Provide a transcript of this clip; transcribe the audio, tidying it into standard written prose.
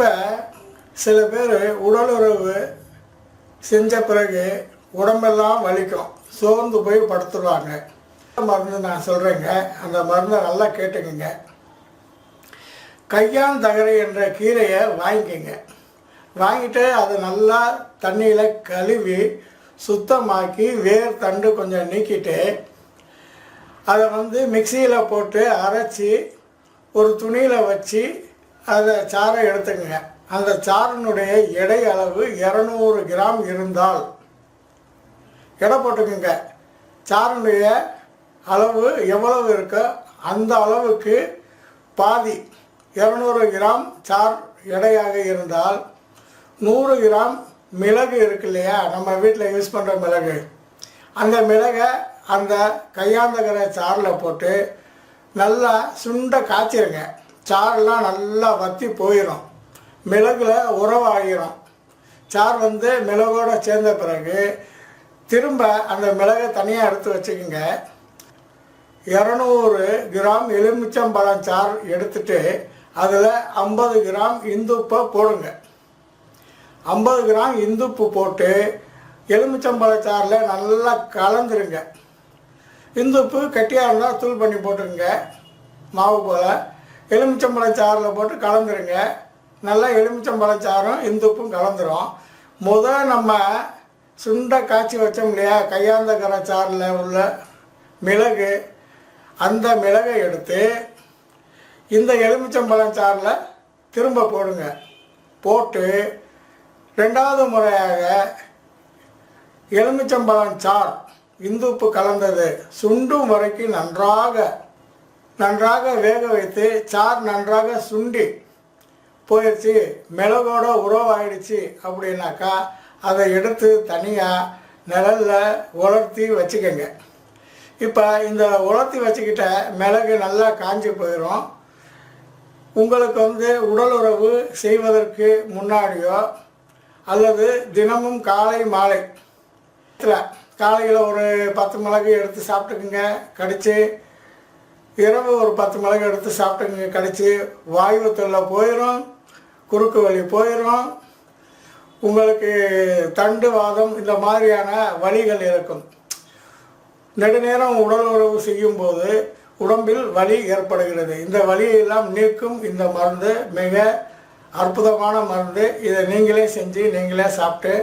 இப்போ சில பேர் உடலுறவு செஞ்ச பிறகு உடம்பெல்லாம் வலிக்கும், சோர்ந்து போய் படுத்துருவாங்க. மருந்து நான் சொல்கிறேங்க, அந்த மருந்தை நல்லா கேட்டுக்குங்க. கையாந்தகரை என்ற கீரையை வாங்கிக்கோங்க. வாங்கிட்டு அதை நல்லா தண்ணியில் கழுவி சுத்தமாக்கி வேர் தண்டு கொஞ்சம் நீக்கிட்டு அதை மிக்சியில் போட்டு அரைச்சி ஒரு துணியில் வச்சு அதை சாறை எடுத்துக்கங்க. அந்த சாறினுடைய எடை அளவு 200 கிராம் இருந்தால் எடை போட்டுக்குங்க. சாறினுடைய அளவு எவ்வளவு இருக்கோ அந்த அளவுக்கு பாதி 200 கிராம் சார் எடையாக இருந்தால் 100 கிராம் மிளகு இருக்கு இல்லையா, நம்ம வீட்டில் யூஸ் பண்ணுற மிளகு, அந்த மிளகை அந்த கையாந்தகரை சாறில் போட்டு நல்லா சுண்ட காய்ச்சிருங்க. சாரெல்லாம் நல்லா வற்றி போயிடும், மிளகுல உறவாகிடும். சார் மிளகோடு சேர்ந்த பிறகு திரும்ப அந்த மிளகை தனியாக எடுத்து வச்சுக்கோங்க. 200 கிராம் எலுமிச்சம்பழம் சாறு எடுத்துட்டு அதில் 50 கிராம் இந்துப்பை போடுங்க. 50 கிராம் இந்துப்பு போட்டு எலுமிச்சம்பழச்சாறில் நல்லா கலந்துருங்க. இந்துப்பு கட்டியாக இருந்தால் தூள் பண்ணி போட்டுருங்க, மாவு போல். எலுமிச்சம்பழச்சாறில் போட்டு கலந்துருங்க. நல்லா எலுமிச்சம்பழச்சாறும் இந்துப்பும் கலந்துரும். நம்ம சுண்டை காய்ச்சி வச்சோம் இல்லையா, கையாந்தகரை சாறில் உள்ள மிளகு, அந்த மிளகை எடுத்து இந்த எலுமிச்சம்பழம் சாறில் திரும்ப போடுங்க. போட்டு 2வது முறையாக எலுமிச்சம்பழம் சார் இந்துப்பு கலந்தது சுண்டும் வரைக்கும் நன்றாக வேக வைத்து சார் நன்றாக சுண்டி போயிடுச்சு, மிளகோட உறவாயிடுச்சு அப்படின்னாக்கா அதை எடுத்து தனியாக நிழலில் உலர்த்தி வச்சுக்கோங்க. இப்போ இந்த உலர்த்தி வச்சுக்கிட்ட மிளகு நல்லா காஞ்சி போயிடும். உங்களுக்கு உடலுறவு செய்வதற்கு முன்னாடியோ அல்லது தினமும் காலை மாலை காலையில் ஒரு 10 மிளகு எடுத்து சாப்பிட்டுக்குங்க கடித்து, இரவு ஒரு 10 மிளகு எடுத்து சாப்பிட்டுக்குங்க கடித்து. வாயு தொல்லை போயிடும், குறுக்கு வலி போயிடும். உங்களுக்கு தண்டு வாதம் இந்த மாதிரியான வலிகள் இருக்கும். நெடுநேரம் உடல் உறவு செய்யும்போது உடம்பில் வலி ஏற்படுகிறது. இந்த வலியெல்லாம் நீக்கும் இந்த மருந்து மிக அற்புதமான மருந்து. இதை நீங்களே செஞ்சு நீங்களே சாப்பிட்டு